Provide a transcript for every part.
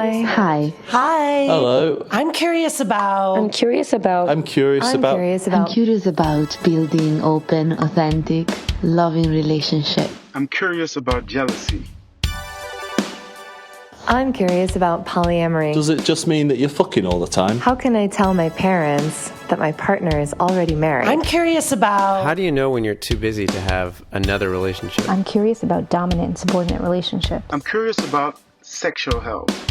Hi. Hi. Hi. Hello. I'm curious about Building open, authentic, loving relationship. I'm curious about jealousy. I'm curious about polyamory. Does it just mean that you're fucking all the time? How can I tell my parents that my partner is already married? I'm curious about how do you know when you're too busy to have another relationship? I'm curious about dominant and subordinate relationships. I'm curious about sexual health.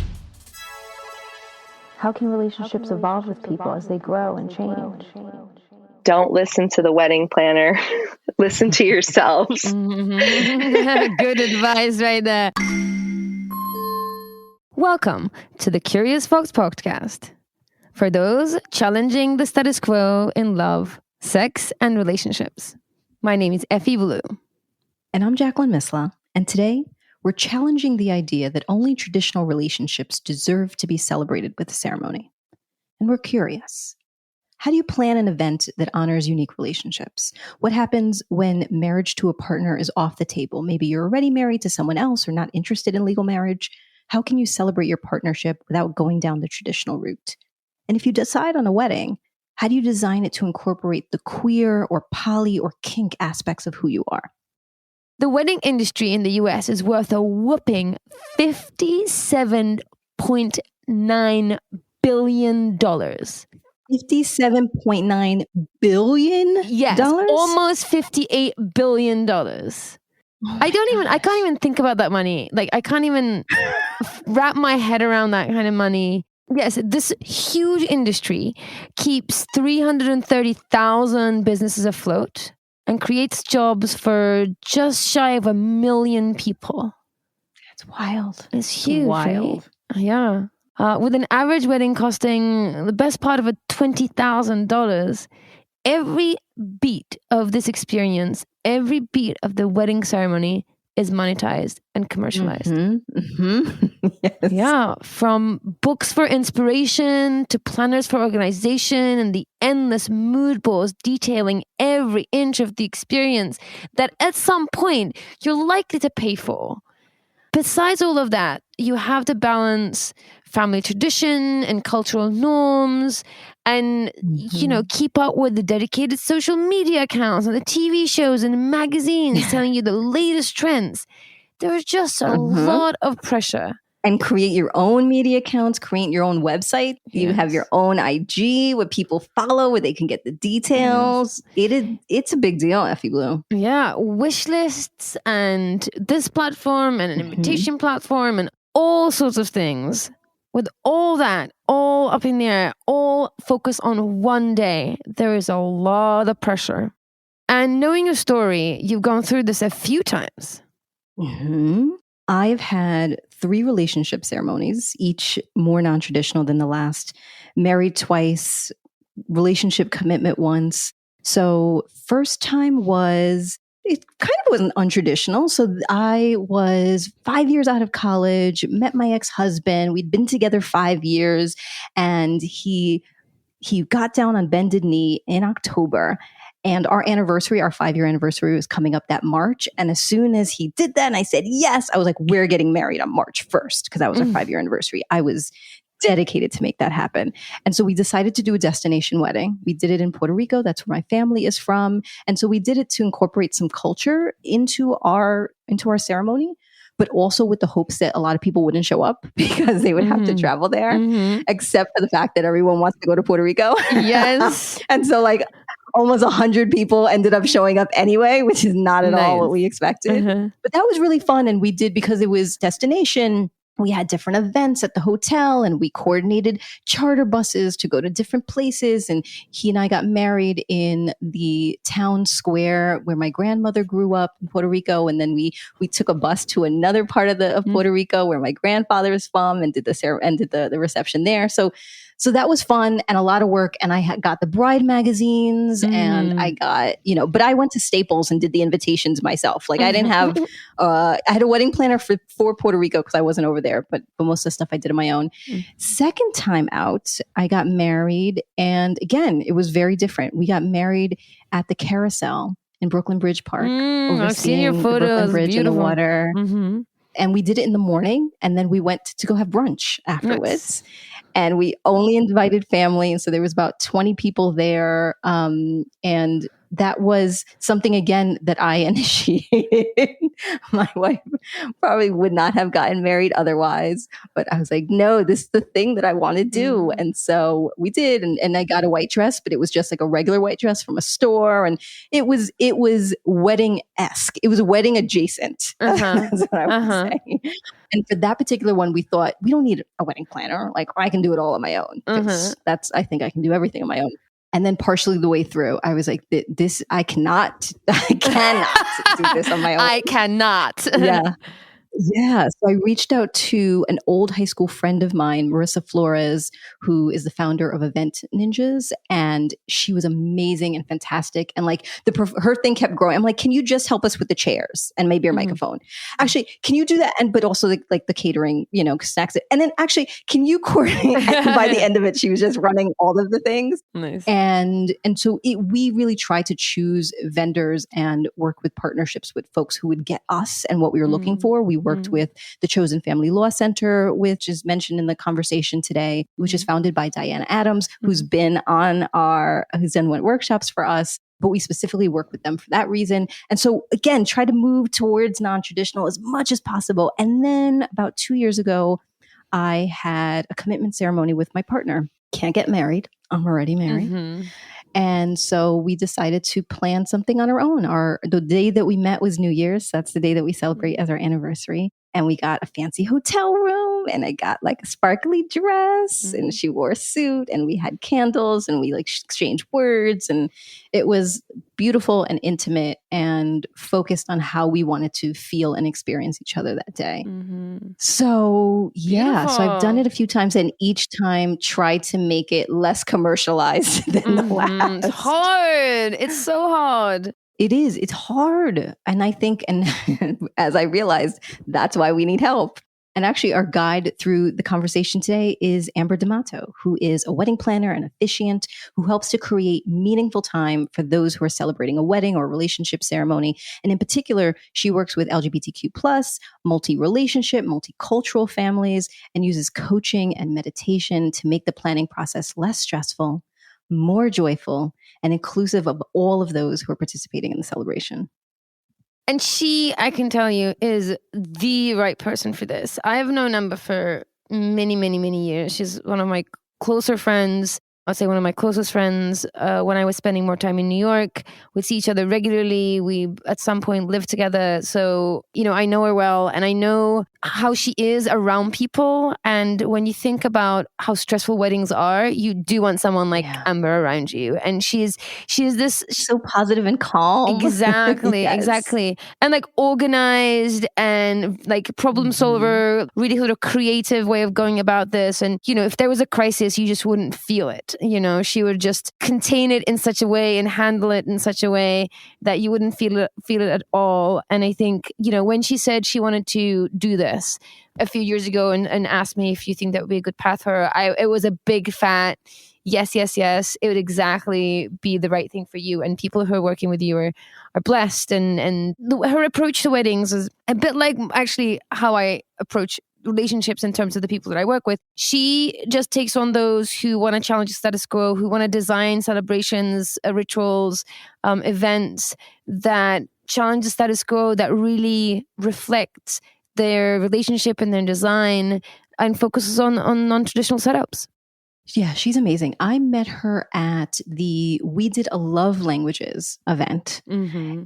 How can relationships evolve with people as they grow and change? Don't listen to the wedding planner. Listen to yourselves. Good advice right there. Welcome to the Curious Folks podcast. For those challenging the status quo in love, sex, and relationships. My name is Effy Blue. And I'm Jacqueline Misla. And today, we're challenging the idea that only traditional relationships deserve to be celebrated with a ceremony. And we're curious. How do you plan an event that honors unique relationships? What happens when marriage to a partner is off the table? Maybe you're already married to someone else or not interested in legal marriage. How can you celebrate your partnership without going down the traditional route? And if you decide on a wedding, how do you design it to incorporate the queer or poly or kink aspects of who you are? The wedding industry in the US is worth a whopping $57.9 billion. $57.9 billion? Yes, almost $58 billion. I can't even think about that money. Like, I can't even wrap my head around that kind of money. Yes, this huge industry keeps 330,000 businesses afloat and creates jobs for just shy of 1 million people. That's wild. It's huge, right? Yeah. With an average wedding costing the best part of $20,000, every beat of this experience, every beat of the wedding ceremony is monetized and commercialized. Yes. Yeah, from books for inspiration to planners for organization and the endless mood boards detailing every inch of the experience that at some point you're likely to pay for. Besides all of that, you have to balance family tradition and cultural norms and, keep up with the dedicated social media accounts and the TV shows and magazines telling you the latest trends. There's just a lot of pressure. And create your own media accounts, create your own website. Yes. You have your own IG where people follow, where they can get the details. It's a big deal, Effy Blue. Yeah, wish lists and this platform and an invitation platform and all sorts of things. With all that, all up in the air, all focused on one day, there is a lot of pressure. And knowing your story, you've gone through this a few times. I've had 3 relationship ceremonies, each more non-traditional than the last. Married twice, relationship commitment once. So first time it kind of wasn't untraditional. So I was 5 years out of college, met my ex-husband. We'd been together 5 years, and he got down on bended knee in October. And our 5-year anniversary was coming up that March. And as soon as he did that and I said yes, I was like, we're getting married on March 1st because that was our 5-year anniversary. I was dedicated to make that happen. And so we decided to do a destination wedding. We did it in Puerto Rico. That's where my family is from. And so we did it to incorporate some culture into our ceremony, but also with the hopes that a lot of people wouldn't show up because they would have to travel there, except for the fact that everyone wants to go to Puerto Rico. Yes. And so almost 100 people ended up showing up anyway, which is not at all what we expected. But that was really fun. And we did, because it was destination, we had different events at the hotel and we coordinated charter buses to go to different places. And he and I got married in the town square where my grandmother grew up in Puerto Rico. And then we took a bus to another part of Puerto Rico where my grandfather is from and did the reception there. So that was fun and a lot of work. And I got the bride magazines and I got, but I went to Staples and did the invitations myself. Like I didn't have, I had a wedding planner for Puerto Rico because I wasn't over there, but most of the stuff I did on my own. Second time out, I got married. And again, it was very different. We got married at the Carousel in Brooklyn Bridge Park. I've seen your photos. The Brooklyn Bridge in the beautiful. water. And we did it in the morning, and then we went to go have brunch afterwards. Nice. And we only invited family. And so there was about 20 people there. And that was something, again, that I initiated. My wife probably would not have gotten married otherwise. But I was like, no, this is the thing that I want to do. And so we did. And I got a white dress, but it was just like a regular white dress from a store. And it was wedding-esque. It was wedding adjacent. That's what I would say. And for that particular one, we thought, we don't need a wedding planner. Like, I can do it all on my own. I think I can do everything on my own. And then partially the way through, I was like, I cannot do this on my own. I cannot. Yeah. Yeah. So I reached out to an old high school friend of mine, Marissa Flores, who is the founder of Event Ninjas. And she was amazing and fantastic. And like her thing kept growing. I'm like, can you just help us with the chairs and maybe your microphone? Actually, can you do that? And, but also like the catering, snacks. And then actually, can you coordinate? And by the end of it, she was just running all of the things. Nice. And so we really tried to choose vendors and work with partnerships with folks who would get us and what we were looking for. We worked with the Chosen Family Law Center, which is mentioned in the conversation today, which is founded by Diana Adams, who's done workshops for us. But we specifically work with them for that reason. And so again, try to move towards non-traditional as much as possible. And then about 2 years ago, I had a commitment ceremony with my partner. Can't get married. I'm already married. And so we decided to plan something on our own. The day that we met was New Year's. That's the day that we celebrate as our anniversary. And we got a fancy hotel room, and I got like a sparkly dress, and she wore a suit, and we had candles, and we like exchanged words, and it was beautiful and intimate and focused on how we wanted to feel and experience each other that day. So yeah, so I've done it a few times, and each time try to make it less commercialized than the last. It's hard. It's so hard. It is. It's hard. And I think, and as I realized, that's why we need help. And actually, our guide through the conversation today is Ambyr D'Amato, who is a wedding planner and officiant who helps to create meaningful time for those who are celebrating a wedding or relationship ceremony. And in particular, she works with LGBTQ+, multi-relationship, multicultural families, and uses coaching and meditation to make the planning process less stressful, more joyful, and inclusive of all of those who are participating in the celebration. And she, I can tell you, is the right person for this. I've known Ambyr for many, many, many years. She's one of my closer friends. I'd say one of my closest friends. When I was spending more time in New York, we'd see each other regularly. We, at some point, lived together. So, I know her well, and I know how she is around people. And when you think about how stressful weddings are, you do want someone like Ambyr around you. And she is this so positive and calm. Exactly, exactly. And like organized and like problem solver, really sort of creative way of going about this. And, if there was a crisis, you just wouldn't feel it. She would just contain it in such a way and handle it in such a way that you wouldn't feel it at all. And I think, when she said she wanted to do this a few years ago and asked me if you think that would be a good path for her, it was a big fat yes. It would exactly be the right thing for you. And people who are working with you are blessed. And her approach to weddings is a bit like actually how I approach relationships in terms of the people that I work with. She just takes on those who want to challenge the status quo, who want to design celebrations, rituals, events that challenge the status quo, that really reflect their relationship and their design, and focuses on non-traditional setups. Yeah, she's amazing. I met her at We Did a Love Languages event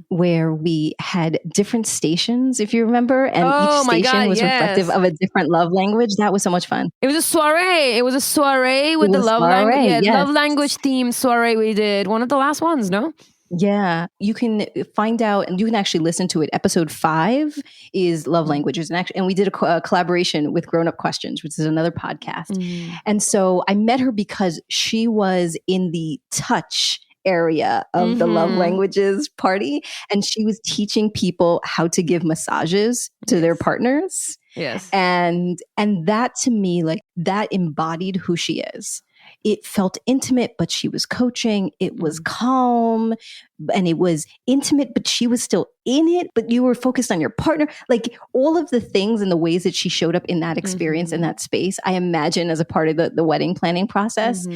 where we had different stations, if you remember, and each station was reflective of a different love language. That was so much fun. It was a soiree. It was a soiree with the love language. Yeah, love language themed soiree we did. One of the last ones, no? Yeah, you can find out, and you can actually listen to it. Episode 5 is love languages, and we did a collaboration with Grown Up Questions, which is another podcast. And so I met her because she was in the touch area of the love languages party, and she was teaching people how to give massages to their partners. Yes, and that to me, like, that embodied who she is. it felt intimate, but she was coaching. It was calm and it was intimate, but she was still in it, but you were focused on your partner. Like all of the things and the ways that she showed up in that experience in that space, I imagine as a part of the wedding planning process.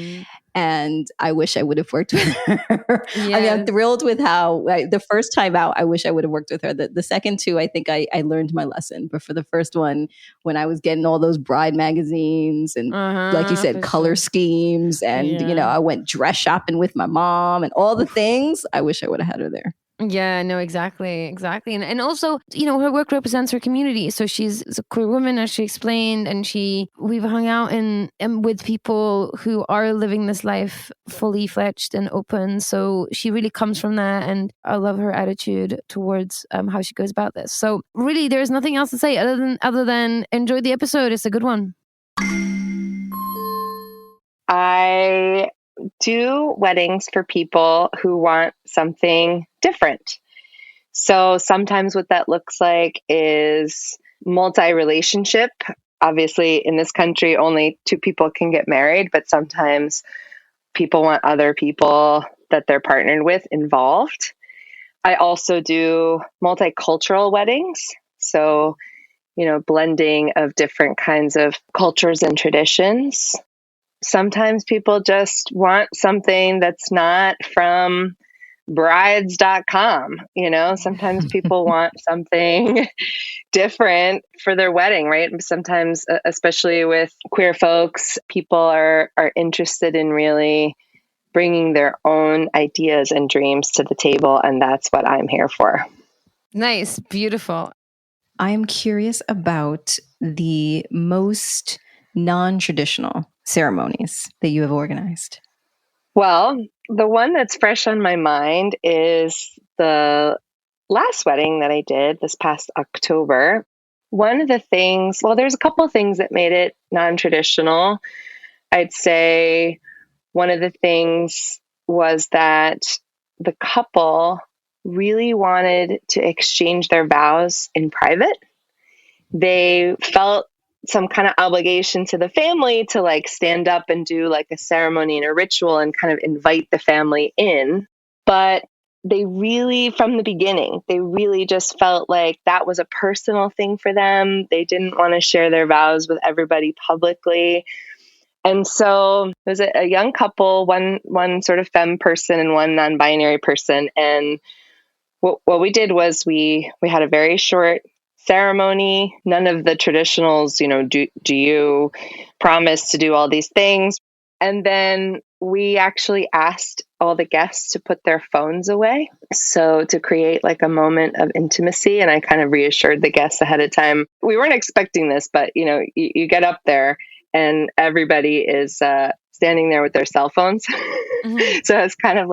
And I wish I would have worked with her. I mean, I'm thrilled with how the first time out, I wish I would have worked with her. The second two, I think I learned my lesson. But for the first one, when I was getting all those bride magazines and like you said, color schemes and, I went dress shopping with my mom and all the things, I wish I would have had her there. Yeah, no, exactly. And also, her work represents her community. So she's a queer woman, as she explained, and we've hung out and with people who are living this life fully fledged and open. So she really comes from that, and I love her attitude towards how she goes about this. So really, there's nothing else to say other than enjoy the episode. It's a good one. I do weddings for people who want something different. So sometimes what that looks like is multi-relationship. Obviously, in this country, only 2 people can get married, but sometimes people want other people that they're partnered with involved. I also do multicultural weddings. So, blending of different kinds of cultures and traditions. Sometimes people just want something that's not from brides.com. Sometimes people want something different for their wedding, right? Sometimes, especially with queer folks, people are interested in really bringing their own ideas and dreams to the table. And that's what I'm here for. Nice. Beautiful. I am curious about the most non-traditional ceremonies that you have organized. Well, the one that's fresh on my mind is the last wedding that I did this past October. One of the things, there's a couple of things that made it non-traditional. I'd say one of the things was that the couple really wanted to exchange their vows in private. They felt some kind of obligation to the family to stand up and do a ceremony and a ritual and kind of invite the family in. But they really, from the beginning, they really just felt like that was a personal thing for them. They didn't want to share their vows with everybody publicly. And so it was a young couple, one sort of femme person and one non-binary person. And what we did was we had a very short ceremony. None of the traditionals, do you promise to do all these things? And then we actually asked all the guests to put their phones away. So to create a moment of intimacy. And I kind of reassured the guests ahead of time. We weren't expecting this, but you get up there and everybody is standing there with their cell phones. So it's kind of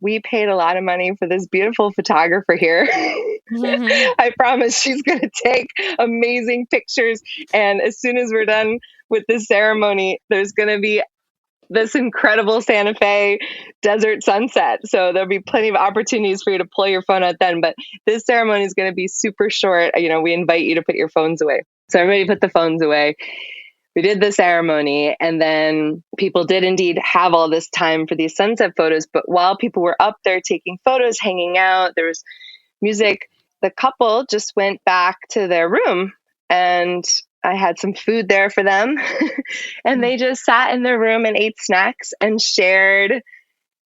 we paid a lot of money for this beautiful photographer here. I promise she's going to take amazing pictures. And as soon as we're done with this ceremony, there's going to be this incredible Santa Fe desert sunset. So there'll be plenty of opportunities for you to pull your phone out then. But this ceremony is going to be super short. We invite you to put your phones away. So everybody put the phones away. We did the ceremony, and then people did indeed have all this time for these sunset photos. But while people were up there taking photos, hanging out, there was music, the couple just went back to their room, and I had some food there for them. And they just sat in their room and ate snacks and shared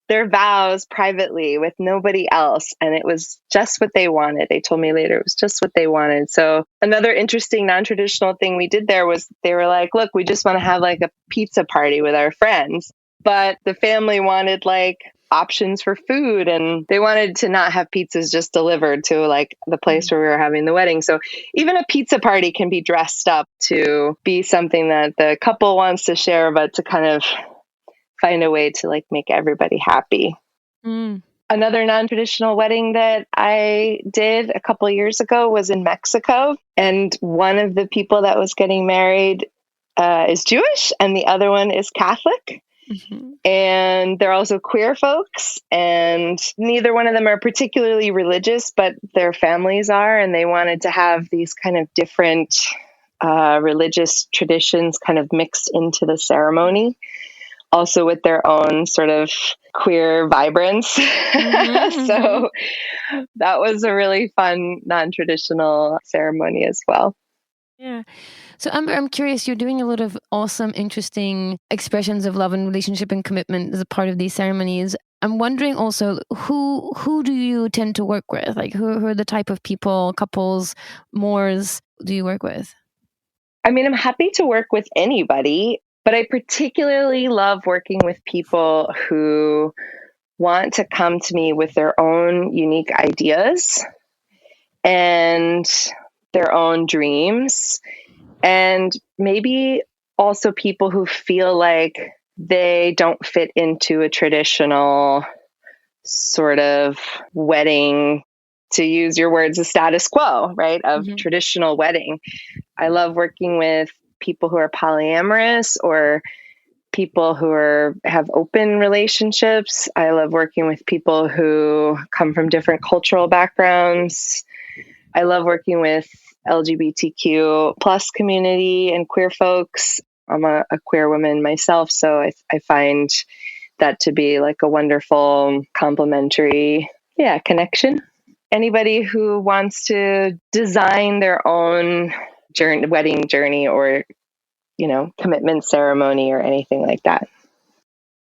their vows privately with nobody else. And it was just what they wanted. They told me later it was just what they wanted. So another interesting non-traditional thing we did there was they were like, look, we just want to have a pizza party with our friends. But the family wanted options for food, and they wanted to not have pizzas just delivered to the place where we were having the wedding. So even a pizza party can be dressed up to be something that the couple wants to share, but to kind of find a way to make everybody happy. Another non-traditional wedding that I did a couple of years ago was in Mexico. And one of the people that was getting married is Jewish and the other one is Catholic. And they're also queer folks, and neither one of them are particularly religious, but their families are, and they wanted to have these kind of different religious traditions kind of mixed into the ceremony, also with their own sort of queer vibrance. So that was a really fun, non-traditional ceremony as well. Yeah. So I'm curious, you're doing a lot of awesome, interesting expressions of love and relationship and commitment as a part of these ceremonies. I'm wondering also, who do you tend to work with? Like who are the type of people, couples, mores do you work with? I mean, I'm happy to work with anybody, but I particularly love working with people who want to come to me with their own unique ideas and their own dreams, and maybe also people who feel like they don't fit into a traditional sort of wedding, to use your words, a status quo, right, of traditional wedding. I love working with people who are polyamorous or people who have open relationships. I love working with people who come from different cultural backgrounds. I love working with LGBTQ plus community and queer folks. I'm a queer woman myself, so I find that to be like a wonderful complementary, connection. Anybody who wants to design their own wedding journey or, commitment ceremony or anything like that.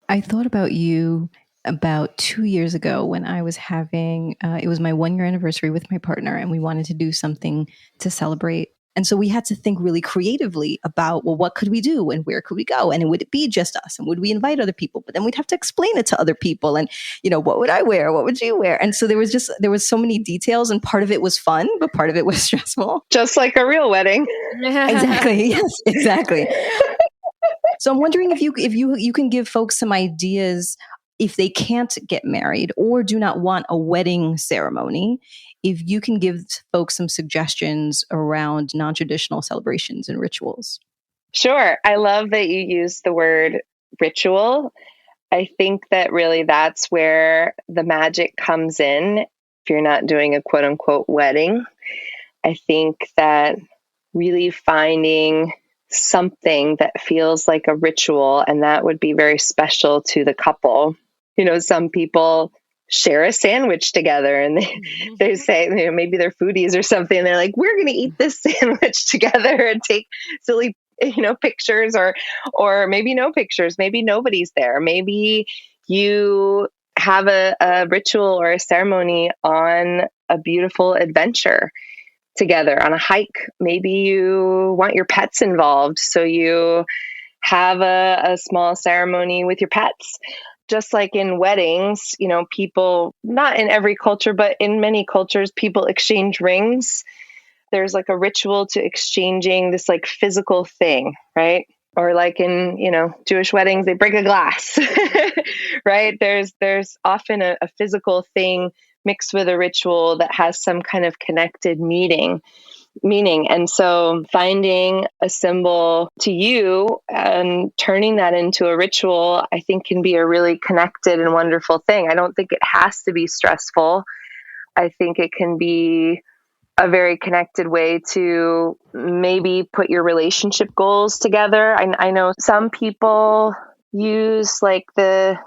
I thought about you about 2 years ago when I was having, it was my 1 year anniversary with my partner, and we wanted to do something to celebrate. And so we had to think really creatively about, well, what could we do and where could we go? And would it be just us? And would we invite other people? But then we'd have to explain it to other people. And, what would I wear? What would you wear? And so there was so many details, and part of it was fun, but part of it was stressful. Just like a real wedding. Exactly. Yes, exactly. So I'm wondering if you can give folks some ideas if they can't get married or do not want a wedding ceremony, if you can give folks some suggestions around non-traditional celebrations and rituals. Sure. I love that you use the word ritual. I think that really that's where the magic comes in. If you're not doing a quote unquote wedding, I think that really finding something that feels like a ritual, and that would be very special to the couple. Some people share a sandwich together and they say, maybe they're foodies or something. And they're like, we're going to eat this sandwich together and take silly, pictures or maybe no pictures. Maybe nobody's there. Maybe you have a ritual or a ceremony on a beautiful adventure together on a hike. Maybe you want your pets involved. So you have a small ceremony with your pets. Just like in weddings, people, not in every culture, but in many cultures, people exchange rings. There's like a ritual to exchanging this like physical thing, right? Or like in, Jewish weddings, they break a glass, right? There's often a physical thing mixed with a ritual that has some kind of connected meaning. And so finding a symbol to you and turning that into a ritual, I think can be a really connected and wonderful thing. I don't think it has to be stressful. I think it can be a very connected way to maybe put your relationship goals together. I know some people use like the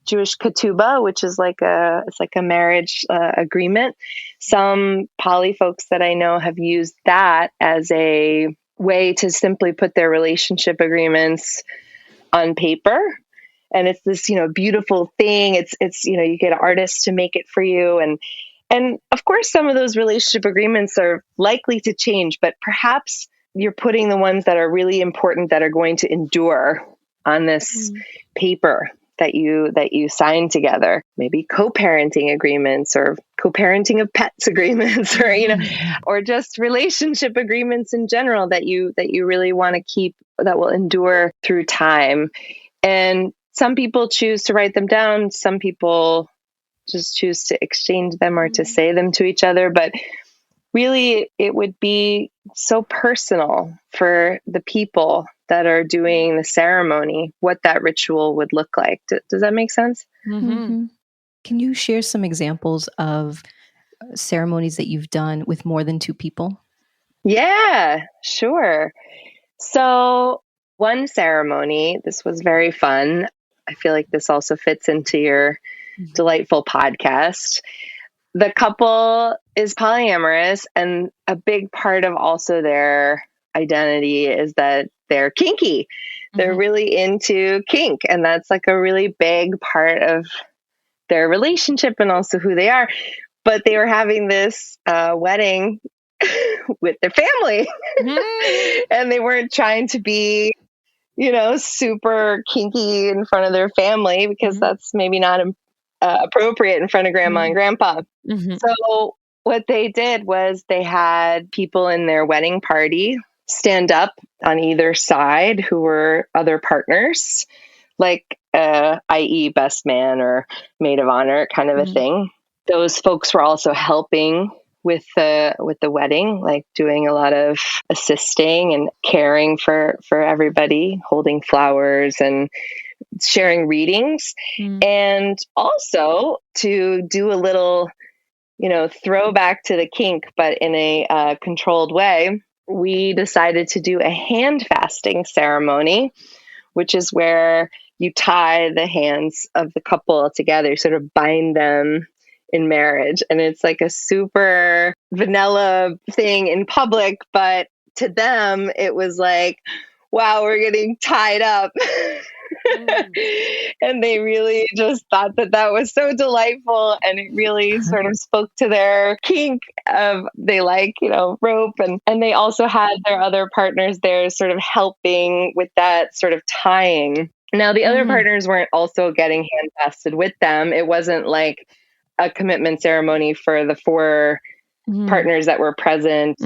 Jewish ketubah, which is like a marriage agreement. Some poly folks that I know have used that as a way to simply put their relationship agreements on paper. And it's this, beautiful thing. It's you get artists to make it for you. And of course, some of those relationship agreements are likely to change, but perhaps you're putting the ones that are really important that are going to endure on this paper that you sign together. Maybe co-parenting agreements or co-parenting of pets agreements, or or just relationship agreements in general that you really want to keep, that will endure through time. And some people choose to write them down. Some people just choose to exchange them or to say them to each other. But really, it would be so personal for the people that are doing the ceremony, what that ritual would look like. Does that make sense? Mm-hmm. Can you share some examples of ceremonies that you've done with more than two people? Yeah, sure. So one ceremony, this was very fun. I feel like this also fits into your delightful podcast. The couple is polyamorous, and a big part of also their identity is that they're kinky. They're really into kink, and that's like a really big part of their relationship and also who they are. But they were having this wedding with their family, and they weren't trying to be, super kinky in front of their family because that's maybe not appropriate in front of grandma and grandpa. So what they did was they had people in their wedding party stand up on either side who were other partners, like i.e. best man or maid of honor kind of a thing. Those folks were also helping with the wedding, like doing a lot of assisting and caring for everybody, holding flowers and sharing readings. And also to do a little, throwback to the kink, but in a controlled way, we decided to do a hand fasting ceremony, which is where you tie the hands of the couple together, sort of bind them in marriage. And it's like a super vanilla thing in public, but to them, it was like, wow, we're getting tied up. And they really just thought that was so delightful. And it really sort of spoke to their kink of they like, rope. And they also had their other partners there sort of helping with that sort of tying. Now, the other partners weren't also getting hand fasted with them. It wasn't like a commitment ceremony for the four partners that were present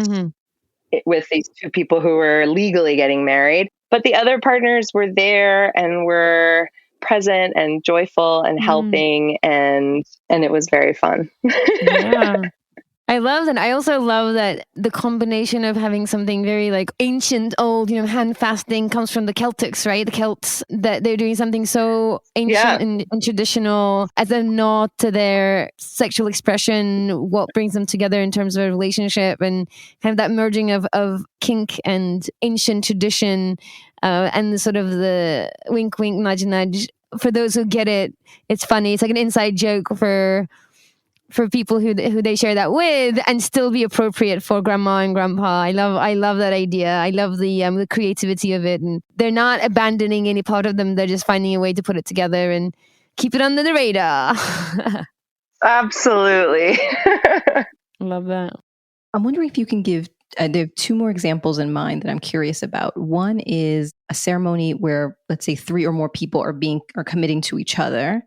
with these two people who were legally getting married. But the other partners were there and were present and joyful and helping, and it was very fun. Yeah. I love that. I also love that the combination of having something very like ancient, old, hand fasting comes from the Celtics, right? The Celts, that they're doing something so ancient and traditional as a nod to their sexual expression, what brings them together in terms of a relationship, and kind of that merging of kink and ancient tradition, and the sort of the wink, wink, nudge, nudge. For those who get it, it's funny. It's like an inside joke for people who they share that with, and still be appropriate for grandma and grandpa. I love that idea. I love the creativity of it, and they're not abandoning any part of them. They're just finding a way to put it together and keep it under the radar. Absolutely. Love that. I'm wondering if you can give, there are two more examples in mind that I'm curious about. One is a ceremony where, let's say, 3 or more people are committing to each other.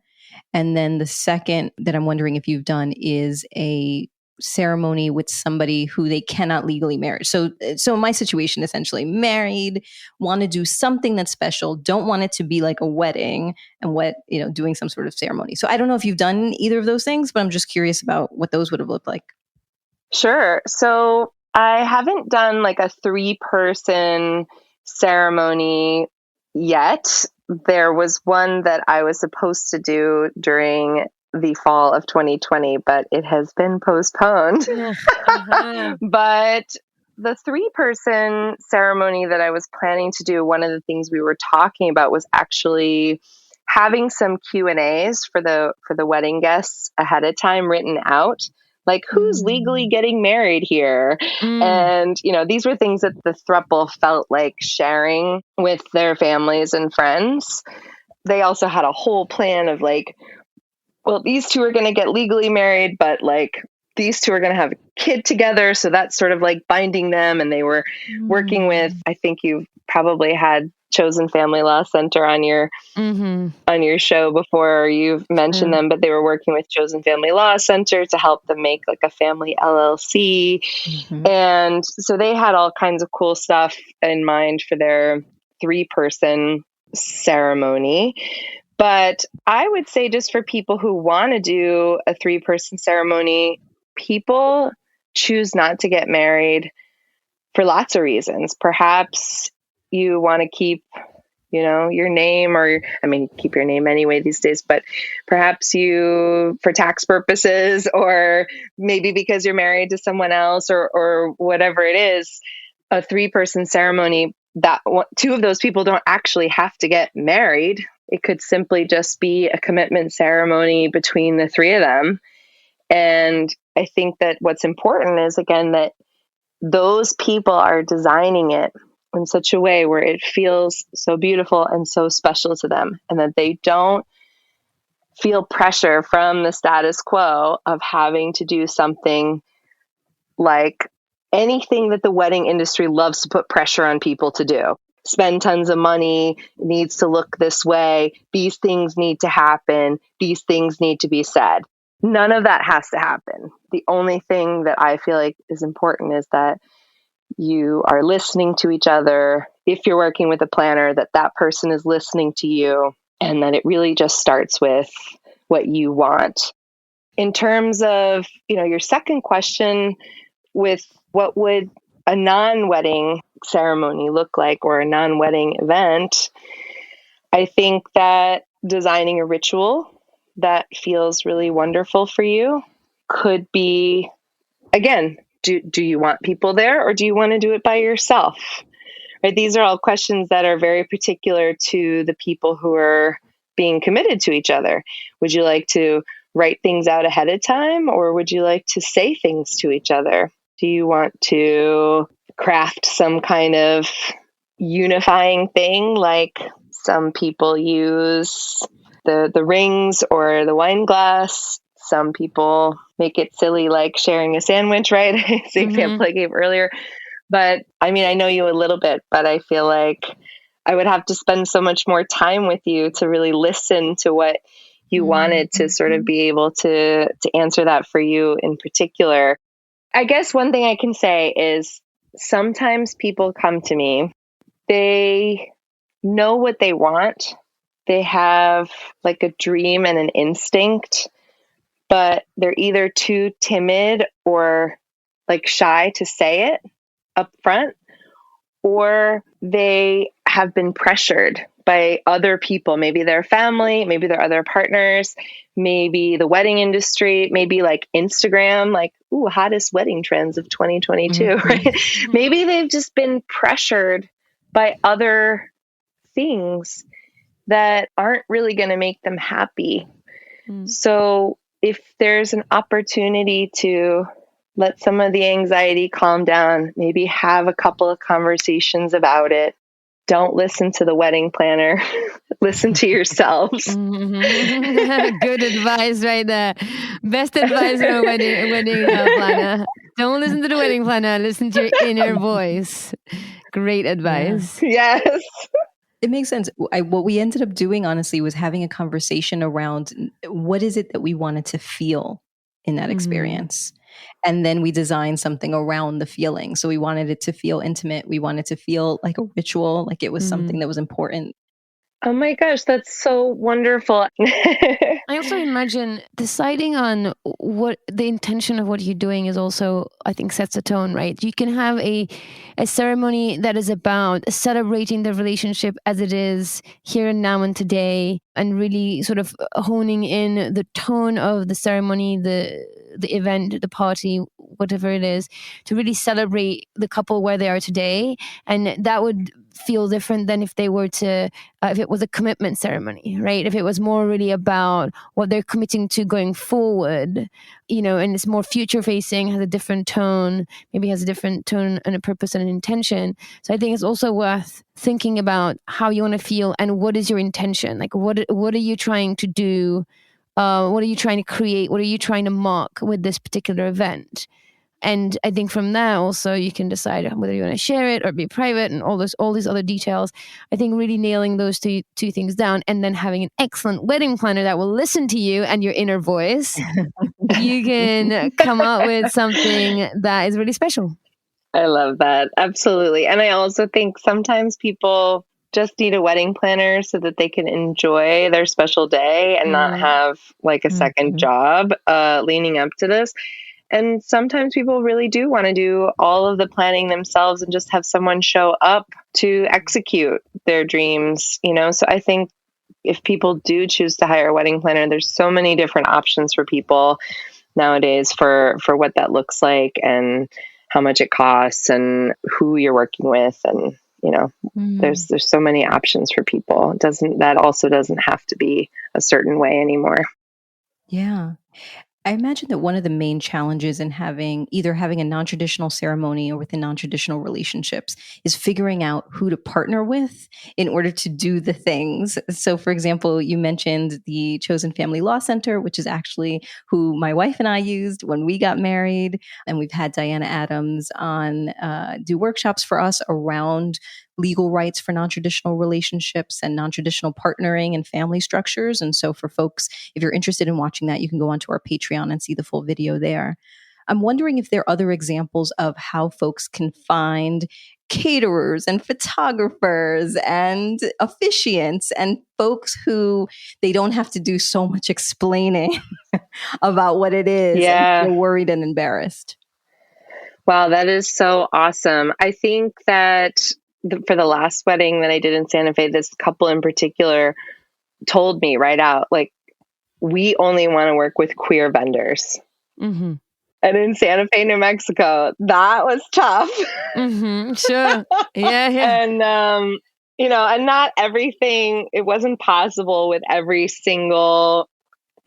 And then the second that I'm wondering if you've done is a ceremony with somebody who they cannot legally marry. So in my situation, essentially married, want to do something that's special, don't want it to be like a wedding, and doing some sort of ceremony. So I don't know if you've done either of those things, but I'm just curious about what those would have looked like. Sure. So I haven't done like a 3-person ceremony yet. There was one that I was supposed to do during the fall of 2020, but it has been postponed. But the 3-person ceremony that I was planning to do, one of the things we were talking about was actually having some Q&As for the wedding guests ahead of time written out. Like, who's legally getting married here? And, these were things that the throuple felt like sharing with their families and friends. They also had a whole plan of like, well, these two are going to get legally married, but like these two are going to have a kid together. So that's sort of like binding them. And they were working with, I think you've probably had Chosen Family Law Center on your show before, or you've mentioned them, but they were working with Chosen Family Law Center to help them make like a family LLC. And so they had all kinds of cool stuff in mind for their 3-person ceremony. But I would say, just for people who want to do a 3-person ceremony, people choose not to get married for lots of reasons. Perhaps you want to keep, your name, or I mean, keep your name anyway these days, but perhaps you, for tax purposes, or maybe because you're married to someone else, or whatever it is, a 3-person ceremony that 2 of those people don't actually have to get married. It could simply just be a commitment ceremony between the 3 of them. And I think that what's important is, again, that those people are designing it in such a way where it feels so beautiful and so special to them, and that they don't feel pressure from the status quo of having to do something like anything that the wedding industry loves to put pressure on people to do. Spend tons of money, it needs to look this way, these things need to happen, these things need to be said. None of that has to happen. The only thing that I feel like is important is that you are listening to each other. If you're working with a planner, that person is listening to you, and that it really just starts with what you want. In terms of, your second question, with what would a non-wedding ceremony look like, or a non-wedding event, I think that designing a ritual that feels really wonderful for you could be, again, do you want people there, or do you want to do it by yourself? Right? These are all questions that are very particular to the people who are being committed to each other. Would you like to write things out ahead of time, or would you like to say things to each other? Do you want to craft some kind of unifying thing, like some people use the rings or the wine glass? Some people make it silly, like sharing a sandwich, right? It's the example I gave earlier. But I mean, I know you a little bit, but I feel like I would have to spend so much more time with you to really listen to what you wanted, to sort of be able to answer that for you in particular. I guess one thing I can say is sometimes people come to me, they know what they want. They have like a dream and an instinct, but they're either too timid or like shy to say it up front, or they have been pressured by other people, maybe their family, maybe their other partners, maybe the wedding industry, maybe like Instagram, like, ooh, hottest wedding trends of 2022, right? Maybe they've just been pressured by other things that aren't really going to make them happy. So if there's an opportunity to let some of the anxiety calm down, maybe have a couple of conversations about it. Don't listen to the wedding planner. Listen to yourselves. Good advice right there. Best advice for a wedding planner. Don't listen to the wedding planner. Listen to your inner voice. Great advice. Yes. It makes sense. What we ended up doing, honestly, was having a conversation around what is it that we wanted to feel in that experience. And then we designed something around the feeling. So we wanted it to feel intimate. We wanted to feel like a ritual, like it was something that was important. Oh my gosh, that's so wonderful. I also imagine deciding on what the intention of what you're doing is also, I think, sets a tone, right? You can have a ceremony that is about celebrating the relationship as it is here and now and today, and really sort of honing in the tone of the ceremony, the event, the party, whatever it is, to really celebrate the couple where they are today. And that would feel different than if they were to, if it was a commitment ceremony, right? If it was more really about what they're committing to going forward, and it's more future facing, has a different tone, maybe has a different tone and a purpose and an intention. So I think it's also worth thinking about how you want to feel and what is your intention? Like, what are you trying to do? What are you trying to create? What are you trying to mark with this particular event? And I think from there also you can decide whether you want to share it or be private and all these other details. I think really nailing those two things down, and then having an excellent wedding planner that will listen to you and your inner voice, you can come up with something that is really special. I love that. Absolutely. And I also think sometimes people just need a wedding planner so that they can enjoy their special day and not have like a second job leaning up to this. And sometimes people really do want to do all of the planning themselves and just have someone show up to execute their dreams, So I think if people do choose to hire a wedding planner, there's so many different options for people nowadays for what that looks like and how much it costs and who you're working with. And, there's so many options for people. That also doesn't have to be a certain way anymore. Yeah. I imagine that one of the main challenges in either having a non-traditional ceremony or within non-traditional relationships is figuring out who to partner with in order to do the things. So, for example, you mentioned the Chosen Family Law Center, which is actually who my wife and I used when we got married. And we've had Diana Adams on do workshops for us around legal rights for non-traditional relationships and non-traditional partnering and family structures. And so for folks, if you're interested in watching that, you can go onto our Patreon and see the full video there. I'm wondering if there are other examples of how folks can find caterers and photographers and officiants and folks who they don't have to do so much explaining about what it is. Yeah. And they're worried and embarrassed. Wow, that is so awesome. I think that for the last wedding that I did in Santa Fe, this couple in particular told me right out, like, we only want to work with queer vendors. Mm-hmm. And in Santa Fe, New Mexico, that was tough. Mm-hmm. Sure. Yeah. And, and not everything, it wasn't possible with every single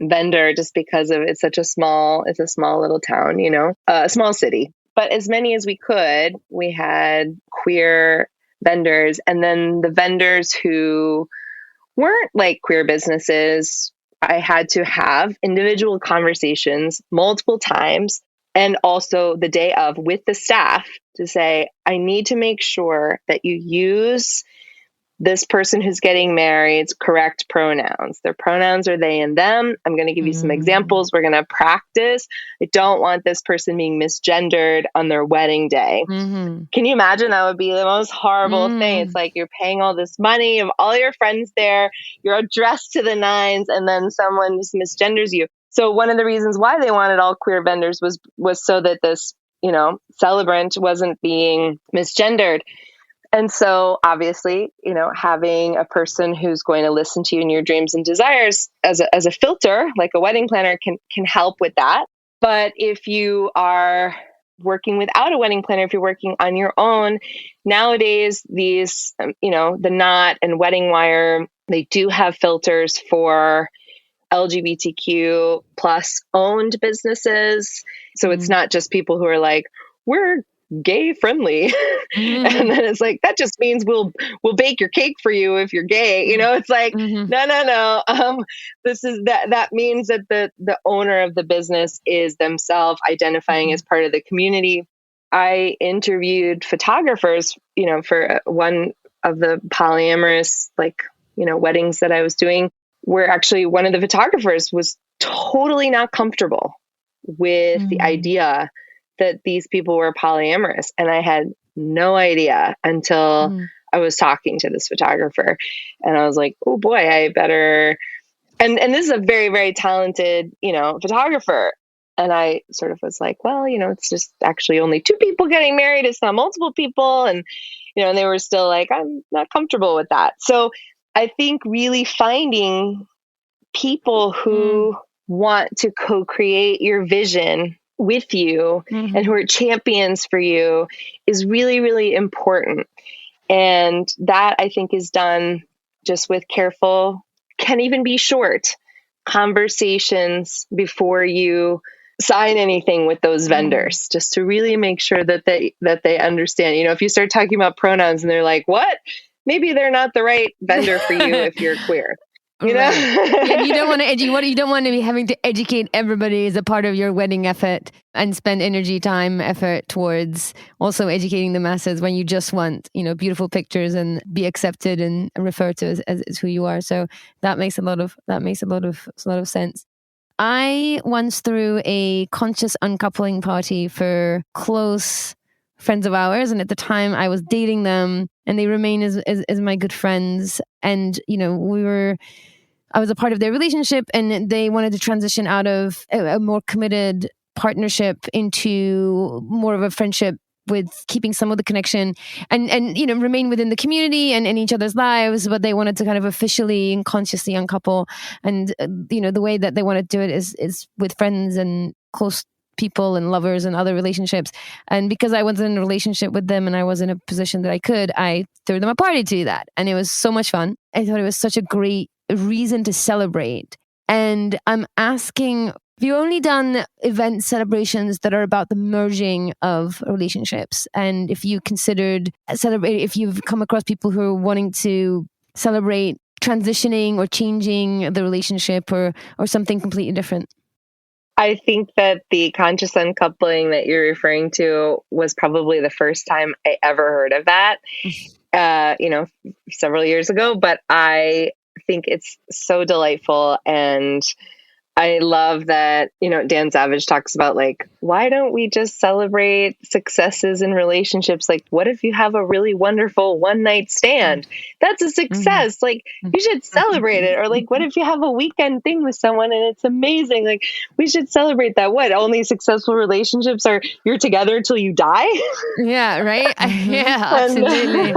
vendor just because it's a small little town, a small city. But as many as we could, we had queer vendors. And then the vendors who weren't like queer businesses, I had to have individual conversations multiple times, and also the day of with the staff to say, I need to make sure that you use this person who's getting married's correct pronouns. Their pronouns are they and them. I'm going to give you some examples. We're going to practice. I don't want this person being misgendered on their wedding day. Mm-hmm. Can you imagine? That would be the most horrible thing. It's like you're paying all this money, you have all your friends there, you're dressed to the nines, and then someone just misgenders you. So one of the reasons why they wanted all queer vendors was so that this, celebrant wasn't being misgendered. And so obviously, having a person who's going to listen to you in your dreams and desires as a filter, like a wedding planner, can help with that. But if you are working without a wedding planner, if you're working on your own, nowadays, these, the Knot and Wedding Wire, they do have filters for LGBTQ plus owned businesses. So it's not just people who are like, we're gay friendly. And then it's like, that just means we'll bake your cake for you if you're gay. It's like, no. This is that means that the owner of the business is themselves identifying as part of the community. I interviewed photographers, for one of the polyamorous, weddings that I was doing, where actually one of the photographers was totally not comfortable with the idea that these people were polyamorous. And I had no idea until I was talking to this photographer. And I was like, oh boy, I better. And this is a very, very talented, photographer. And I sort of was like, well, it's just actually only 2 people getting married. It's not multiple people. And, and they were still like, I'm not comfortable with that. So I think really finding people who want to co-create your vision with you and who are champions for you is really, really important. And that, I think, is done just with careful, can even be short conversations before you sign anything with those vendors, just to really make sure that they understand. If you start talking about pronouns and they're like, what? Maybe they're not the right vendor for you if you're queer. You know, yeah, you don't want to be having to educate everybody as a part of your wedding effort and spend energy, time, effort towards also educating the masses when you just want, beautiful pictures and be accepted and referred to as who you are. So that makes a lot of sense. I once threw a conscious uncoupling party for close friends of ours, and at the time I was dating them, and they remain as my good friends. And I was a part of their relationship, and they wanted to transition out of a more committed partnership into more of a friendship with keeping some of the connection and you know, remain within the community and in each other's lives, but they wanted to kind of officially and consciously uncouple. And you know, the way that they want to do it is with friends and close people and lovers and other relationships. And because I wasn't in a relationship with them and I was in a position that I threw them a party to do that. And it was so much fun. I thought it was such a great reason to celebrate. And I'm asking, have you only done event celebrations that are about the merging of relationships? And if you considered if you've come across people who are wanting to celebrate transitioning or changing the relationship or something completely different? I think that the conscious uncoupling that you're referring to was probably the first time I ever heard of that, you know, several years ago. But I think it's so delightful. And I love that, you know, Dan Savage talks about like, why don't we just celebrate successes in relationships? Like, what if you have a really wonderful one night stand? That's a success. Mm-hmm. Like, you should celebrate it. Or like, what if you have a weekend thing with someone and it's amazing? Like, we should celebrate that. What, only successful relationships are you're together until you die? Yeah, right? Yeah, absolutely.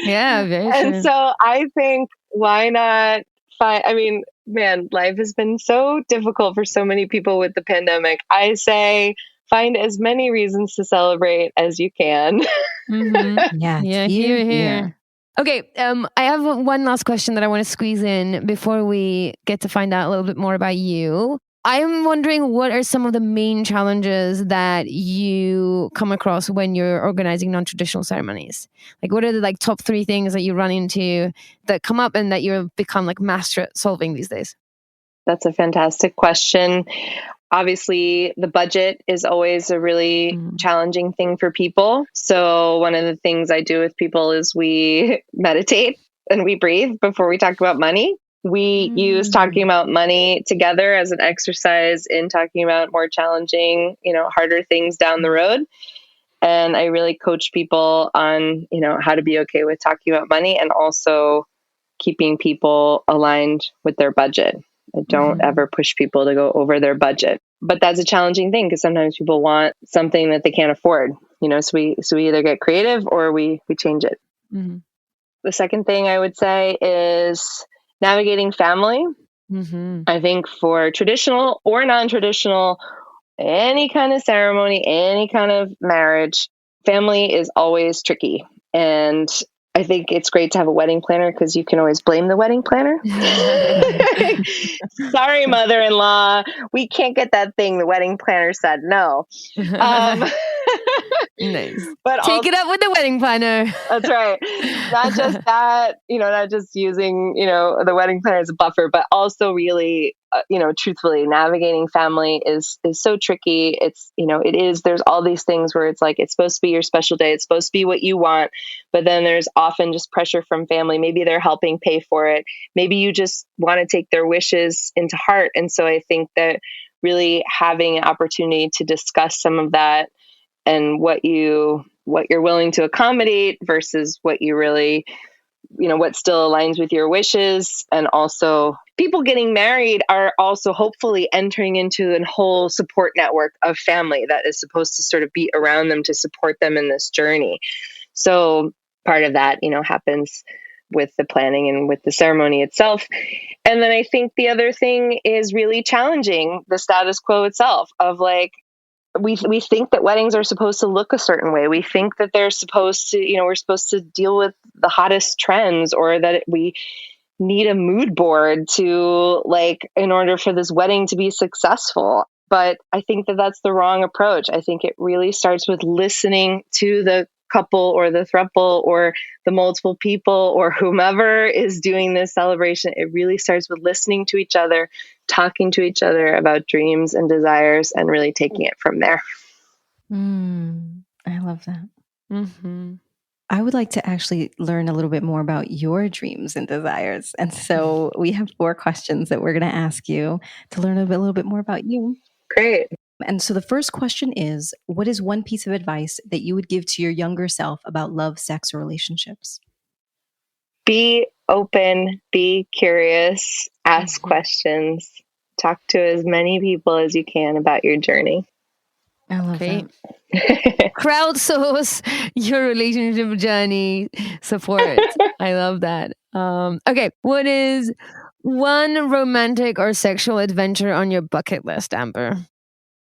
Yeah, very true. And so I think, why not I mean, man, life has been so difficult for so many people with the pandemic. I say find as many reasons to celebrate as you can. Mm-hmm. Yeah, here. Okay, I have one last question that I want to squeeze in before we get to find out a little bit more about you. I'm wondering, what are some of the main challenges that you come across when you're organizing non-traditional ceremonies? Like, what are the top 3 things that you run into that come up and that you've become master at solving these days? That's a fantastic question. Obviously, the budget is always a really challenging thing for people. So one of the things I do with people is we meditate and we breathe before we talk about money. We use talking about money together as an exercise in talking about more challenging, harder things down the road. And I really coach people on, how to be okay with talking about money and also keeping people aligned with their budget. I don't ever push people to go over their budget. But that's a challenging thing because sometimes people want something that they can't afford, so we either get creative or we change it. Mm-hmm. The second thing I would say is navigating family. Mm-hmm. I think for traditional or non-traditional, any kind of ceremony, any kind of marriage, family is always tricky. And I think it's great to have a wedding planner because you can always blame the wedding planner. Sorry, mother-in-law, we can't get that thing. The wedding planner said no. Nice. But take it up with the wedding planner. That's right. Not just that, not just using, the wedding planner as a buffer, but also really, truthfully navigating family is so tricky. It's, there's all these things where it's like, it's supposed to be your special day. It's supposed to be what you want. But then there's often just pressure from family. Maybe they're helping pay for it. Maybe you just want to take their wishes into heart. And so I think that really having an opportunity to discuss some of that and what you're willing to accommodate versus what you really, what still aligns with your wishes. And also people getting married are also hopefully entering into a whole support network of family that is supposed to sort of be around them to support them in this journey. So part of that, happens with the planning and with the ceremony itself. And then I think the other thing is really challenging the status quo itself of we think that weddings are supposed to look a certain way. We think that they're supposed to, we're supposed to deal with the hottest trends, or that we need a mood board to in order for this wedding to be successful. But I think that that's the wrong approach. I think it really starts with listening to the couple or the throuple or the multiple people or whomever is doing this celebration. It really starts with listening to each other, talking to each other about dreams and desires, and really taking it from there. I love that. Mm-hmm. I would like to actually learn a little bit more about your dreams and desires. And so we have 4 questions that we're going to ask you to learn a little bit more about you. Great. And so the first question is, what is one piece of advice that you would give to your younger self about love, sex, or relationships? Be open, be curious, ask questions, talk to as many people as you can about your journey. I love Great. that. Crowdsource your relationship journey support. I love that. Okay, what is one romantic or sexual adventure on your bucket list, Amber?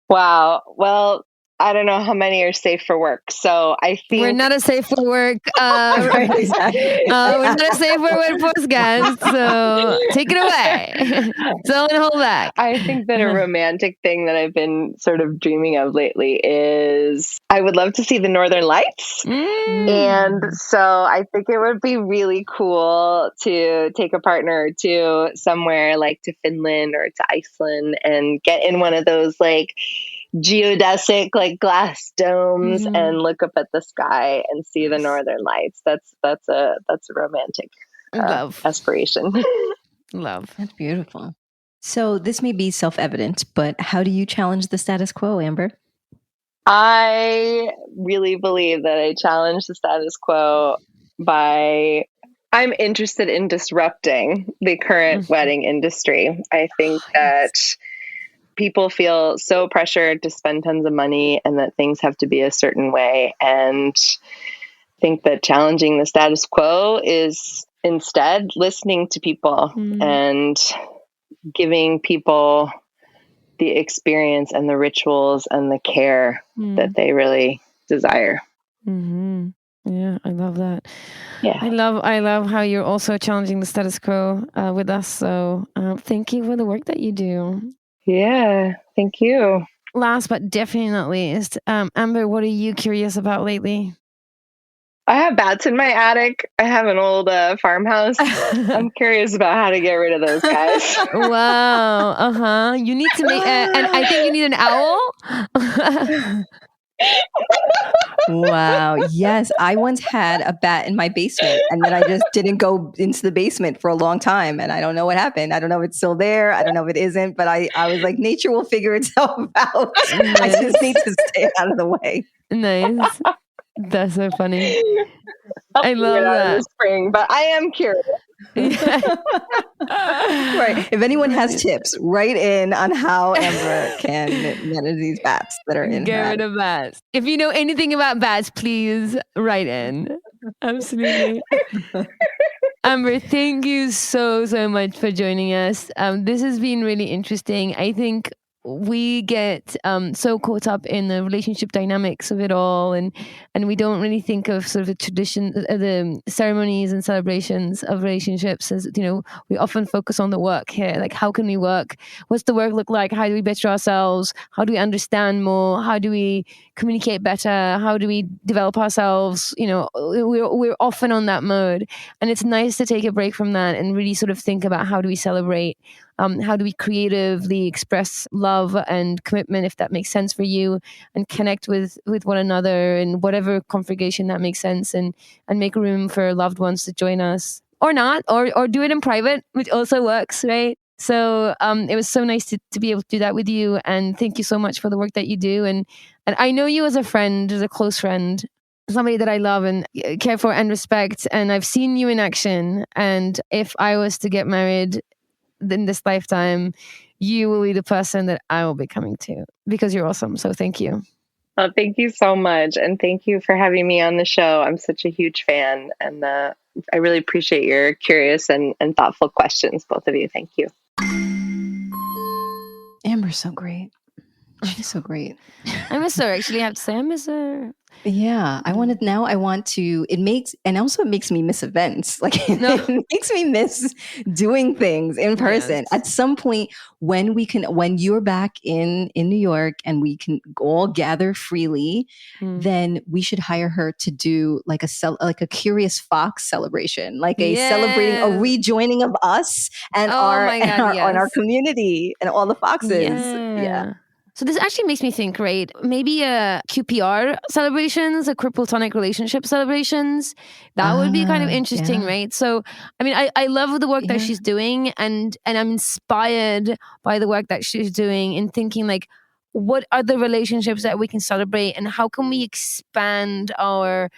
Wow. Well, I don't know how many are safe for work. So I think We're not a safe for work. Right, exactly. We're not a safe for work podcast. So take it away. Don't hold back. I think that a romantic thing that I've been sort of dreaming of lately is I would love to see the Northern Lights. And so I think it would be really cool to take a partner to somewhere like to Finland or to Iceland and get in one of those like geodesic like glass domes and look up at the sky and see the Northern Lights. That's a romantic aspiration. Love. That's beautiful. So this may be self-evident, but how do you challenge the status quo, Amber? I really believe that I challenge the status quo by I'm interested in disrupting the current wedding industry. I think that people feel so pressured to spend tons of money and that things have to be a certain way. And I think that challenging the status quo is instead listening to people and giving people the experience and the rituals and the care that they really desire. Yeah, I love that. Yeah, I love how you're also challenging the status quo with us. So thank you for the work that you do. Yeah, thank you. Last but definitely not least, Amber, what are you curious about lately? I have bats in my attic. I have an old farmhouse. I'm curious about how to get rid of those guys. Wow. You need to make, and I think you need an owl. Wow. Yes. I once had a bat in my basement and then I just didn't go into the basement for a long time. And I don't know what happened. I don't know if it's still there. I don't know if it isn't, but I was like, nature will figure itself out. Nice. I just need to stay out of the way. Nice. That's so funny. I love that. In the spring, but I am curious. Right. If anyone has tips, write in on how Amber can manage these bats that are in Get her rid of bats. If you know anything about bats, please write in. Absolutely. Amber, thank you so much for joining us. This has been really interesting. I think we get so caught up in the relationship dynamics of it all, and we don't really think of sort of the tradition, the ceremonies and celebrations of relationships. As you know, we often focus on the work here, like how can we work? What's the work look like? How do we better ourselves? How do we understand more? How do we communicate better? How do we develop ourselves? You know, we're often on that mode, and it's nice to take a break from that and really sort of think about how do we celebrate. How do we creatively express love and commitment, if that makes sense for you, and connect with one another in whatever configuration that makes sense, and make room for loved ones to join us, or not, or do it in private, which also works, right? So it was so nice to be able to do that with you, and thank you so much for the work that you do. And I know you as a friend, as a close friend, somebody that I love and care for and respect, and I've seen you in action. And if I was to get married in this lifetime, you will be the person that I will be coming to, because you're awesome. So thank you. Oh, thank you so much. And thank you for having me on the show. I'm such a huge fan, and I really appreciate your curious and thoughtful questions, both of you. Thank you. Amber's so great. She's so great. I miss her. Actually, I have to say I miss her. Yeah, it makes me miss events. Like it makes me miss doing things in person. Yes. At some point when you're back in New York and we can all gather freely, then we should hire her to do like a Curious Fox celebration, like celebrating a rejoining of us and our community and all the foxes. Yeah. So this actually makes me think, right? Maybe a QPR celebrations, a queer platonic relationship celebrations. That would be kind of interesting, right? So, I mean, I love the work that she's doing, and I'm inspired by the work that she's doing in thinking like, what are the relationships that we can celebrate, and how can we expand our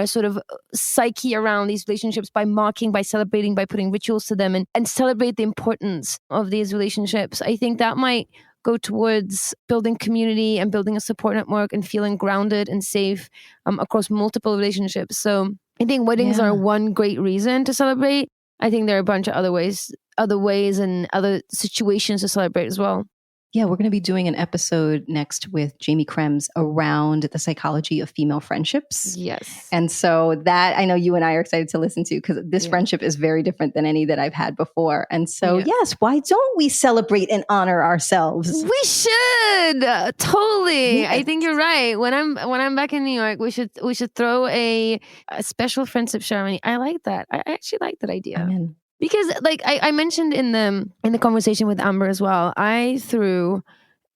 sort of psyche around these relationships by marking, by celebrating, by putting rituals to them, and celebrate the importance of these relationships. I think that might go towards building community and building a support network and feeling grounded and safe across multiple relationships. So I think weddings are one great reason to celebrate. I think there are a bunch of other ways and other situations to celebrate as well. Yeah, we're going to be doing an episode next with Jamie Krems around the psychology of female friendships. Yes. And so that I know you and I are excited to listen to, because this friendship is very different than any that I've had before. And so, yes, why don't we celebrate and honor ourselves? We should. Totally. Yes. I think you're right. When I'm back in New York, we should throw a special friendship ceremony. I like that. I actually like that idea. Amen. Because like I mentioned in the conversation with Ambyr as well, I threw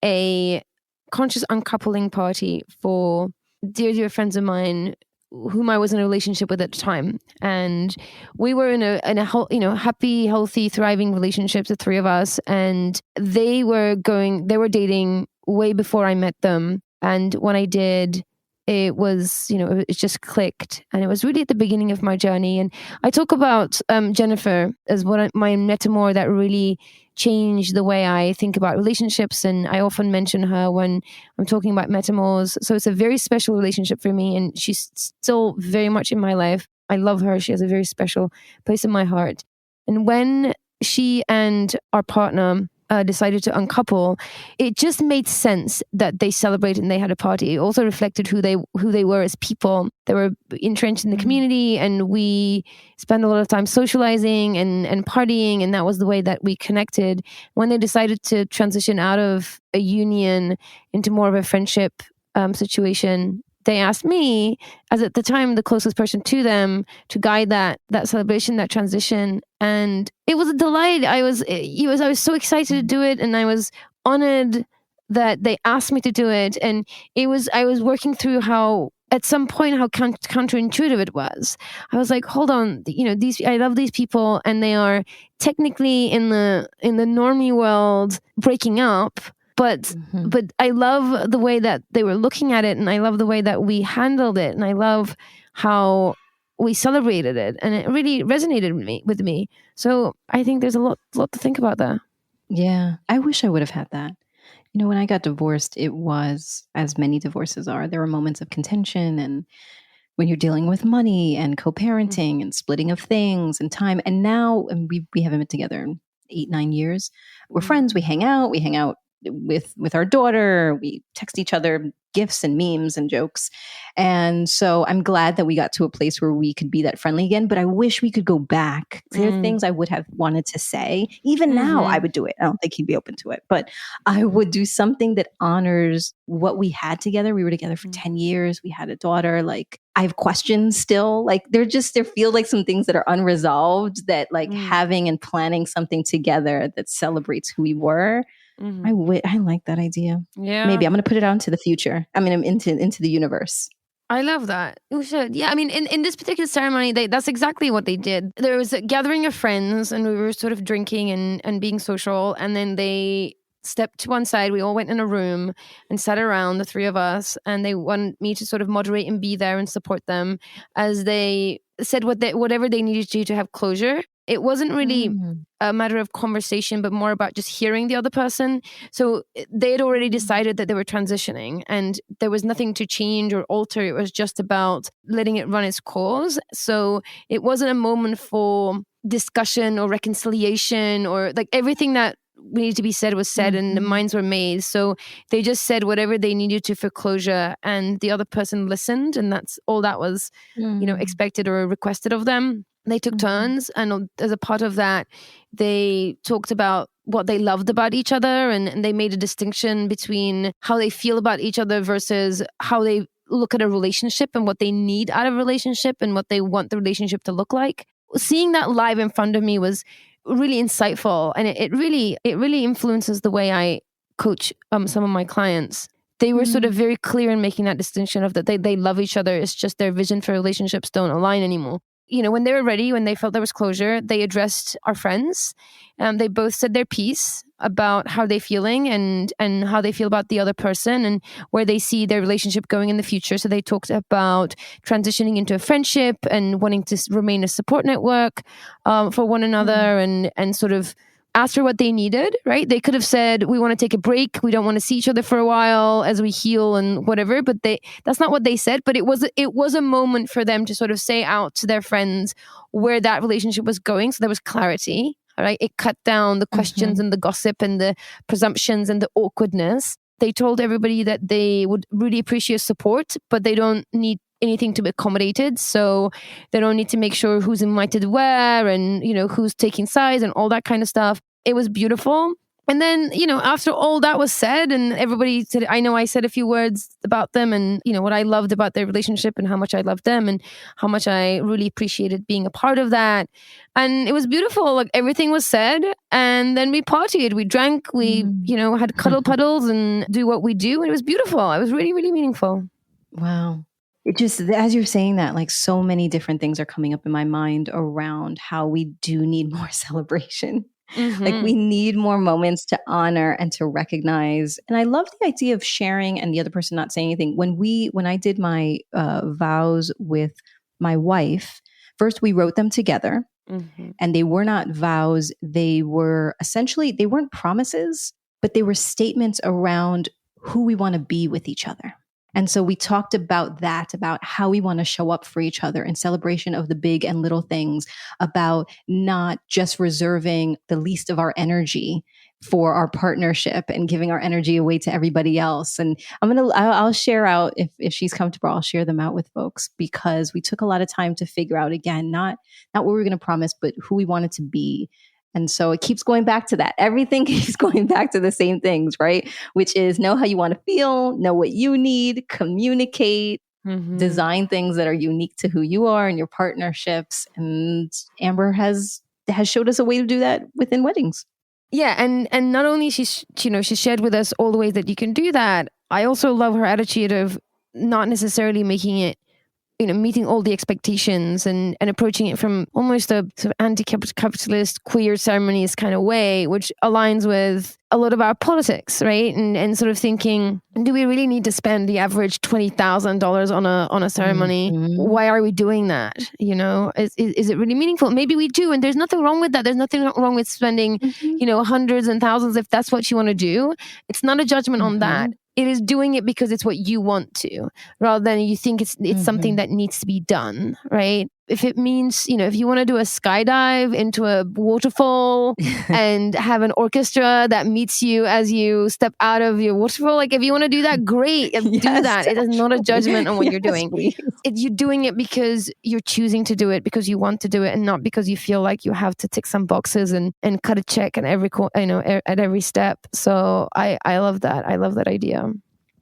a conscious uncoupling party for dear friends of mine whom I was in a relationship with at the time. And we were in a happy, healthy, thriving relationship, the three of us. And they were dating way before I met them. And when I did, it was, it just clicked. And it was really at the beginning of my journey. And I talk about Jennifer as my metamour that really changed the way I think about relationships. And I often mention her when I'm talking about metamours. So it's a very special relationship for me. And she's still very much in my life. I love her. She has a very special place in my heart. And when she and our partner decided to uncouple, it just made sense that they celebrated and they had a party. It also reflected who they were as people. They were entrenched in the community, and we spent a lot of time socializing and partying, and that was the way that we connected. When they decided to transition out of a union into more of a friendship situation, they asked me, as at the time the closest person to them, to guide that celebration, that transition. And it was a delight. I was so excited to do it, and I was honored that they asked me to do it. And I was working through how at some point how counterintuitive it was. I was like, hold on, I love these people, and they are technically in the normie world breaking up. But I love the way that they were looking at it, and I love the way that we handled it, and I love how we celebrated it, and it really resonated with me. So I think there's a lot to think about there. Yeah, I wish I would have had that. When I got divorced, it was, as many divorces are, there were moments of contention, and when you're dealing with money and co-parenting and splitting of things and time. And now we haven't been together in 8-9 years. We're friends. We hang out with our daughter. We text each other gifs and memes and jokes. And so I'm glad that we got to a place where we could be that friendly again, but I wish we could go back. There are things I would have wanted to say. Even now I would do it. I don't think he'd be open to it, but I would do something that honors what we had together. We were together for 10 years. We had a daughter. Like, I have questions still. Like, there feel like some things that are unresolved that having and planning something together that celebrates who we were. I like that idea. Yeah, maybe I'm going to put it out into the future. I mean, into the universe. I love that. You should. Yeah, I mean, in this particular ceremony, that's exactly what they did. There was a gathering of friends, and we were sort of drinking and being social, and then they stepped to one side. We all went in a room and sat around, the three of us, and they wanted me to sort of moderate and be there and support them as they said whatever they needed to do to have closure. It wasn't really a matter of conversation, but more about just hearing the other person. So they had already decided that they were transitioning, and there was nothing to change or alter. It was just about letting it run its course. So it wasn't a moment for discussion or reconciliation, or like everything that needed to be said was said, and the minds were made. So they just said whatever they needed to for closure, and the other person listened, and that's all that was expected or requested of them. They took turns, and as a part of that, they talked about what they loved about each other, and they made a distinction between how they feel about each other versus how they look at a relationship and what they need out of a relationship and what they want the relationship to look like. Seeing that live in front of me was really insightful, and it really influences the way I coach some of my clients. They were sort of very clear in making that distinction of that they love each other. It's just their vision for relationships don't align anymore. When they were ready, when they felt there was closure, they addressed our friends. They both said their piece about how they're feeling and how they feel about the other person and where they see their relationship going in the future. So they talked about transitioning into a friendship and wanting to remain a support network for one another and sort of asked for what they needed, right? They could have said, we want to take a break. We don't want to see each other for a while as we heal and whatever. But that's not what they said. But it was a moment for them to sort of say out to their friends where that relationship was going. So there was clarity, right? It cut down the questions and the gossip and the presumptions and the awkwardness. They told everybody that they would really appreciate support, but they don't need anything to be accommodated. So they don't need to make sure who's invited where and, who's taking sides and all that kind of stuff. It was beautiful. And then, after all that was said and everybody said, I know I said a few words about them and, what I loved about their relationship and how much I loved them and how much I really appreciated being a part of that. And it was beautiful. Like everything was said. And then we partied, we drank, we, had cuddle puddles and do what we do. And it was beautiful. It was really, really meaningful. Wow. It just, as you're saying that, like so many different things are coming up in my mind around how we do need more celebration. Like we need more moments to honor and to recognize. And I love the idea of sharing and the other person not saying anything. When I did my vows with my wife, first we wrote them together and they were not vows. They were essentially, they weren't promises, but they were statements around who we want to be with each other. And so we talked about that, about how we want to show up for each other in celebration of the big and little things, about not just reserving the least of our energy for our partnership and giving our energy away to everybody else. And I'll share out, if she's comfortable, I'll share them out with folks, because we took a lot of time to figure out, again, not what we were going to promise, but who we wanted to be. And so it keeps going back to that. Everything keeps going back to the same things, right? Which is know how you want to feel, know what you need, communicate, design things that are unique to who you are and your partnerships. And Ambyr has showed us a way to do that within weddings. Yeah, and not only she shared with us all the ways that you can do that. I also love her attitude of not necessarily making it, meeting all the expectations and approaching it from almost a sort of anti-capitalist queer ceremonies kind of way, which aligns with a lot of our politics, right? And sort of thinking, do we really need to spend the average $20,000 on a ceremony? Why are we doing that? Is it really meaningful? Maybe we do, and there's nothing wrong with that. There's nothing wrong with spending, hundreds and thousands if that's what you want to do. It's not a judgment on that. It is doing it because it's what you want to, rather than you think it's something that needs to be done, right? If it means, if you want to do a skydive into a waterfall and have an orchestra that meets you as you step out of your waterfall, like if you want to do that, great, do that. It is not a judgment on what you're doing. You're doing it because you're choosing to do it, because you want to do it, and not because you feel like you have to tick some boxes and cut a check at every step. So I love that. I love that idea.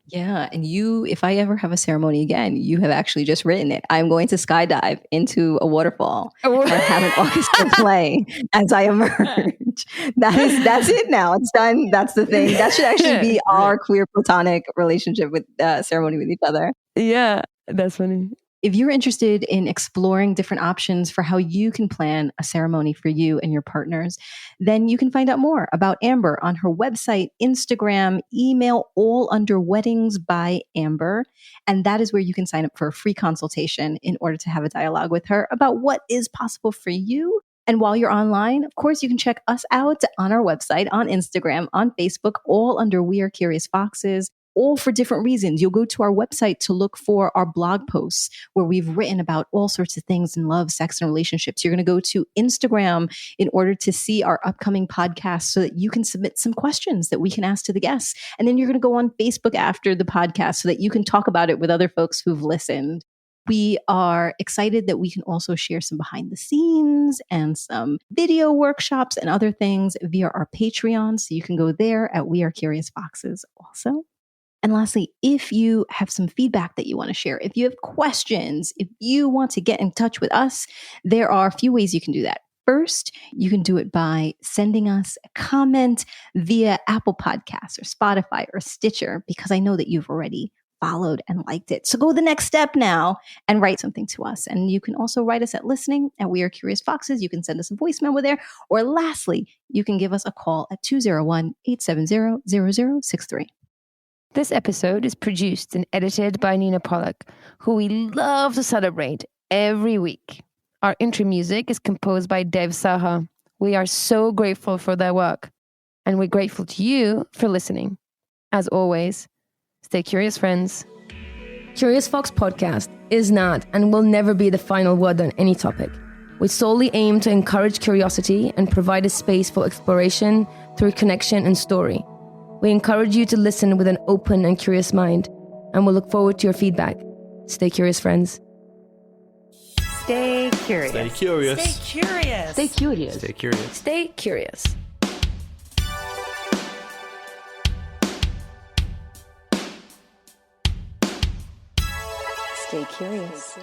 Yeah. And if I ever have a ceremony again, you have actually just written it. I'm going to skydive into a waterfall and have an orchestra play as I emerge. That's it now. It's done. That's the thing. That should actually be our queer platonic relationship with ceremony with each other. Yeah. That's funny. If you're interested in exploring different options for how you can plan a ceremony for you and your partners, then you can find out more about Ambyr on her website, Instagram, email, all under Weddings by Ambyr. And that is where you can sign up for a free consultation in order to have a dialogue with her about what is possible for you. And while you're online, of course, you can check us out on our website, on Instagram, on Facebook, all under We Are Curious Foxes. All for different reasons. You'll go to our website to look for our blog posts where we've written about all sorts of things in love, sex, and relationships. You're going to go to Instagram in order to see our upcoming podcast so that you can submit some questions that we can ask to the guests. And then you're going to go on Facebook after the podcast so that you can talk about it with other folks who've listened. We are excited that we can also share some behind the scenes and some video workshops and other things via our Patreon. So you can go there at We Are Curious Foxes also. And lastly, if you have some feedback that you want to share, if you have questions, if you want to get in touch with us, there are a few ways you can do that. First, you can do it by sending us a comment via Apple Podcasts or Spotify or Stitcher, because I know that you've already followed and liked it. So go the next step now and write something to us. And you can also write us at listening at We Are Curious Foxes. You can send us a voicemail with there. Or lastly, you can give us a call at 201-870-0063. This episode is produced and edited by Nina Pollock, who we love to celebrate every week. Our intro music is composed by Dev Saha. We are so grateful for their work, and we're grateful to you for listening. As always, stay curious, friends. Curious Fox Podcast is not and will never be the final word on any topic. We solely aim to encourage curiosity and provide a space for exploration through connection and story. We encourage you to listen with an open and curious mind, and we'll look forward to your feedback. Stay curious, friends. Stay curious. Stay curious. Stay curious. Stay curious. Stay curious. Stay curious. Stay curious.